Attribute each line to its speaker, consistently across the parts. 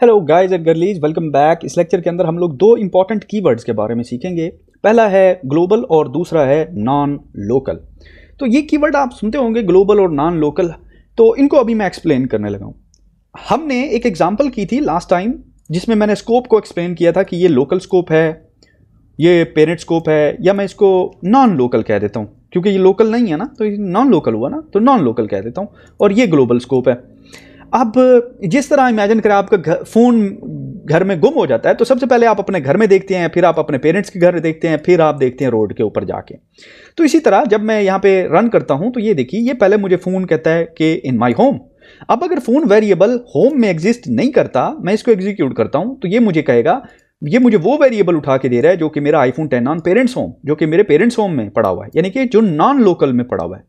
Speaker 1: Hello guys and girlies, welcome back. इस lecture के अंदर हम लोग दो इंपॉर्टेंट कीवर्ड्स के बारे में सीखेंगे। पहला है ग्लोबल और दूसरा है नॉन लोकल। तो ये कीवर्ड आप सुनते होंगे, ग्लोबल और नॉन लोकल, तो इनको अभी मैं एक्सप्लेन करने लगा हूँ। हमने एक एग्जांपल की थी लास्ट टाइम जिसमें मैंने स्कोप को एक्सप्लेन किया था कि ये लोकल स्कोप है, ये पेरेंट स्कोप है, या मैं इसको नॉन लोकल कह देता हूँ क्योंकि ये लोकल नहीं है ना, तो ये नॉन लोकल हुआ ना, तो नॉन लोकल कह देता हूँ, और ये ग्लोबल स्कोप है। अब जिस तरह इमेजिन करें आपका फ़ोन घर में गुम हो जाता है, तो सबसे पहले आप अपने घर में देखते हैं, फिर आप अपने पेरेंट्स के घर देखते हैं, फिर आप देखते हैं रोड के ऊपर जाके। तो इसी तरह जब मैं यहाँ पे रन करता हूँ तो ये देखिए, ये पहले मुझे फ़ोन कहता है कि इन माई होम। अब अगर फ़ोन वेरिएबल होम में एग्जिस्ट नहीं करता, मैं इसको एग्जीक्यूट करता हूँ, तो ये मुझे कहेगा, ये मुझे वो वेरिएबल उठा के दे रहा है जो कि मेरा आईफोन 10 ऑन पेरेंट्स होम, जो कि मेरे पेरेंट्स होम में पड़ा हुआ है, यानी कि जो नॉन लोकल में पड़ा हुआ है।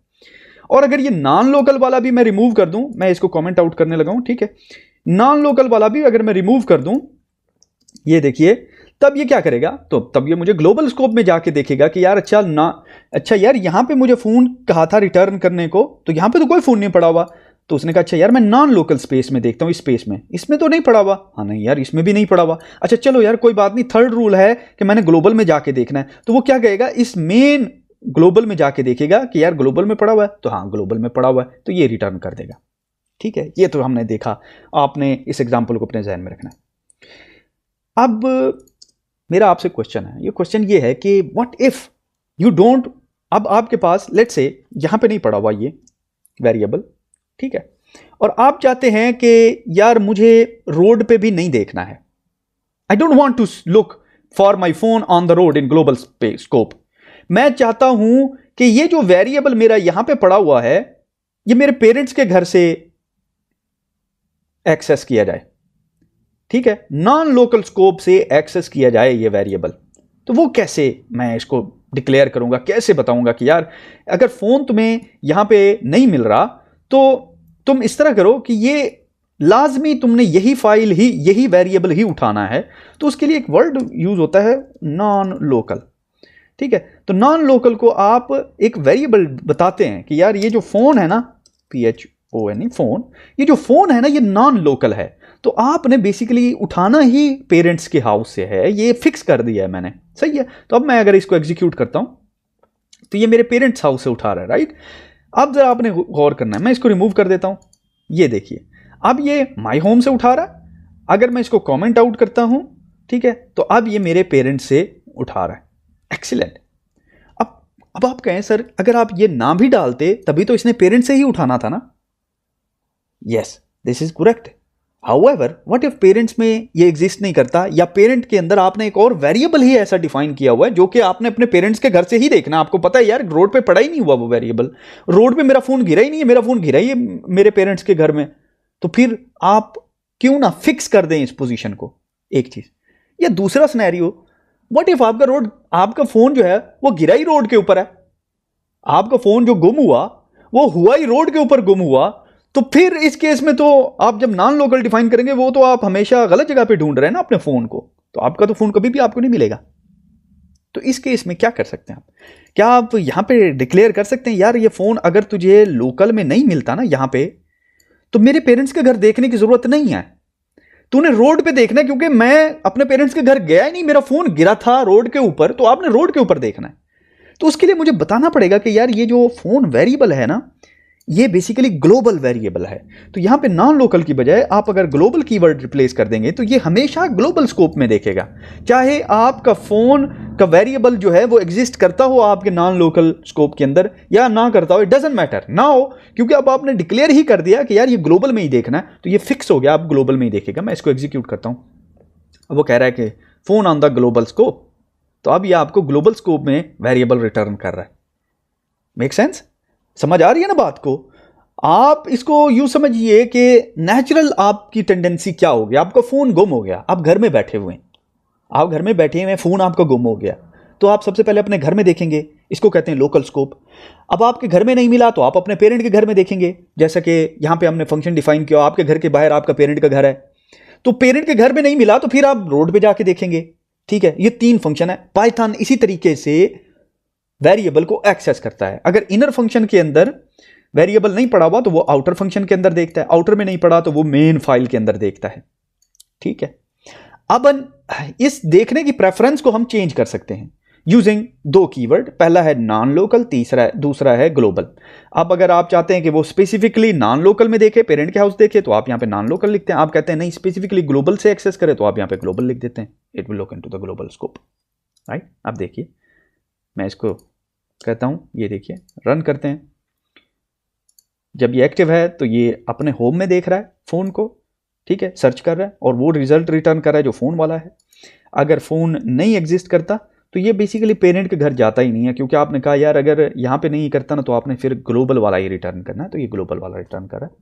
Speaker 1: और अगर ये नॉन लोकल वाला भी मैं रिमूव कर दूं, मैं इसको कमेंट आउट करने लगा हूं, ठीक है, नॉन लोकल वाला भी अगर मैं रिमूव कर दूं, ये देखिए, तब ये क्या करेगा, तो तब ये मुझे ग्लोबल स्कोप में जाके देखेगा कि यार अच्छा यार, यहां पे मुझे फोन कहा था रिटर्न करने को, तो यहां पे तो कोई फोन नहीं पड़ा हुआ। तो उसने कहा अच्छा यार, मैं नॉन लोकल स्पेस में देखता हूं, इस स्पेस में, इसमें तो नहीं पड़ा हुआ। हाँ नहीं यार, इसमें भी नहीं पड़ा हुआ। अच्छा चलो यार, कोई बात नहीं, थर्ड रूल है कि मैंने ग्लोबल में जाके देखना है। तो वो क्या कहेगा, इस मेन ग्लोबल में जाके देखेगा कि यार ग्लोबल में पड़ा हुआ है, तो हाँ ग्लोबल में पड़ा हुआ है, तो ये रिटर्न कर देगा। ठीक है, ये तो हमने देखा। आपने इस एग्जांपल को अपने ध्यान में रखना है। अब मेरा आपसे क्वेश्चन है, ये क्वेश्चन ये है कि व्हाट इफ यू डोंट, अब आपके पास लेट्स से यहां पे नहीं पड़ा हुआ ये वेरिएबल, ठीक है, और आप चाहते हैं कि यार मुझे रोड पे भी नहीं देखना है, I don't want to look for my phone on the road in global scope. मैं चाहता हूं कि ये जो वेरिएबल मेरा यहां पे पड़ा हुआ है, ये मेरे पेरेंट्स के घर से एक्सेस किया जाए, ठीक है, नॉन लोकल स्कोप से एक्सेस किया जाए ये वेरिएबल। तो वो कैसे मैं इसको डिक्लेयर करूंगा, कैसे बताऊंगा कि यार अगर फोन तुम्हें यहां पे नहीं मिल रहा, तो तुम इस तरह करो कि ये लाजमी तुमने यही फाइल ही, यही वेरिएबल ही उठाना है। तो उसके लिए एक वर्ड यूज होता है नॉन लोकल, ठीक है। तो नॉन लोकल को आप एक वेरिएबल बताते हैं कि यार ये जो फोन है ना, PHONE फोन, ये जो फोन है ना, ये नॉन लोकल है। तो आपने बेसिकली उठाना ही पेरेंट्स के हाउस से है, ये फिक्स कर दिया है मैंने, सही है। तो अब मैं अगर इसको एग्जीक्यूट करता हूं तो ये मेरे पेरेंट्स हाउस से उठा रहा है, राइट। अब जरा आपने गौर करना है, मैं इसको रिमूव कर देता हूं, ये देखिए, अब ये माई होम से उठा रहा है। अगर मैं इसको कॉमेंट आउट करता हूं, ठीक है, तो अब ये मेरे पेरेंट्स से उठा रहा है। एक्सीलेंट। अब आप कहें सर, अगर आप ये ना भी डालते तभी तो इसने पेरेंट से ही उठाना था ना। Yes, this is correct. However, what if parents में ये एग्जिस्ट नहीं करता, या पेरेंट के अंदर आपने एक और वेरिएबल ही ऐसा डिफाइन किया हुआ है जो कि आपने अपने पेरेंट्स के घर से ही देखना। आपको पता है यार, रोड पे पड़ा ही नहीं हुआ वो वेरिएबल, रोड पे मेरा फोन गिरा ही नहीं है, मेरा फोन गिरा ही है मेरे पेरेंट्स के घर में। तो फिर आप क्यों ना फिक्स कर दें इस पोजीशन को, एक चीज। या दूसरा सिनेरियो, व्हाट इफ आपका फोन जो है वो गिरा ही रोड के ऊपर है, आपका फोन जो गुम हुआ वो हुआ ही रोड के ऊपर गुम हुआ। तो फिर इस केस में तो आप जब नॉन लोकल डिफाइन करेंगे, वो तो आप हमेशा गलत जगह पे ढूंढ रहे हैं ना अपने फोन को, तो आपका तो फोन कभी भी आपको नहीं मिलेगा। तो इस केस में क्या कर सकते हैं आप, क्या आप यहां पे डिक्लेयर कर सकते हैं यार ये फोन अगर तुझे लोकल में नहीं मिलता ना यहां पे, तो मेरे पेरेंट्स के घर देखने की जरूरत नहीं है, तूने रोड पे देखना है, क्योंकि मैं अपने पेरेंट्स के घर गया ही नहीं, मेरा फोन गिरा था रोड के ऊपर, तो आपने रोड के ऊपर देखना है। तो उसके लिए मुझे बताना पड़ेगा कि यार ये जो फोन वेरिएबल है ना, ये बेसिकली ग्लोबल वेरिएबल है। तो यहां पे नॉन लोकल की बजाय आप अगर ग्लोबल कीवर्ड रिप्लेस कर देंगे तो ये हमेशा ग्लोबल स्कोप में देखेगा, चाहे आपका फोन का वेरिएबल जो है वो एग्जिस्ट करता हो आपके नॉन लोकल स्कोप के अंदर या ना करता हो, इट डजंट मैटर ना हो, क्योंकि अब आपने डिक्लेयर ही कर दिया कि यार ये ग्लोबल में ही देखना है, तो ये फिक्स हो गया, आप ग्लोबल में ही देखेगा। मैं इसको एग्जीक्यूट करता हूं, अब वो कह रहा है कि phone on the global scope, तो अब ये आपको ग्लोबल स्कोप में वेरिएबल रिटर्न कर रहा है। Make sense? समझ आ रही है ना बात को? आप इसको यूं समझिए कि नेचुरल आपकी टेंडेंसी क्या हो गया, आपका फोन गुम हो गया, आप घर में बैठे हुए हैं, आप घर में बैठे हुए हैं, फोन आपका गुम हो गया, तो आप सबसे पहले अपने घर में देखेंगे, इसको कहते हैं लोकल स्कोप। अब आपके घर में नहीं मिला तो आप अपने पेरेंट के घर में देखेंगे, जैसा कि यहां पे हमने फंक्शन डिफाइन किया, आपके घर के बाहर आपका पेरेंट का घर है, तो पेरेंट के घर में नहीं मिला तो फिर आप रोड पे जाके देखेंगे, ठीक है। ये 3 फंक्शन है। पाइथन इसी तरीके से वेरिएबल को एक्सेस करता है। अगर इनर फंक्शन के अंदर वेरिएबल नहीं पड़ा हुआ तो वो आउटर फंक्शन के अंदर देखता है, आउटर में नहीं पड़ा तो वो मेन फाइल के अंदर देखता है। ठीक है, अब इस देखने की प्रेफरेंस को हम चेंज कर सकते हैं यूजिंग दो कीवर्ड, पहला है नॉन लोकल, दूसरा है ग्लोबल। अब अगर आप चाहते हैं कि वो स्पेसिफिकली नॉन लोकल में देखे, पेरेंट के हाउस देखे, तो आप यहाँ पे नॉन लोकल लिखते हैं। आप कहते हैं नहीं स्पेसिफिकली ग्लोबल से एक्सेस करे, तो आप यहाँ पे ग्लोबल लिख देते हैं। It will look into the global scope, right. अब देखिए मैं इसको कहता हूं, ये देखिए रन करते हैं। जब ये एक्टिव है तो ये अपने होम में देख रहा है फोन को, ठीक है, सर्च कर रहा है और वो रिजल्ट रिटर्न कर रहा है जो फोन वाला है। अगर फोन नहीं एग्जिस्ट करता तो ये बेसिकली पेरेंट के घर जाता ही नहीं है, क्योंकि आपने कहा यार अगर यहाँ पे नहीं करता ना तो आपने फिर ग्लोबल वाला ही रिटर्न करना है, तो ये ग्लोबल वाला रिटर्न कर रहा है।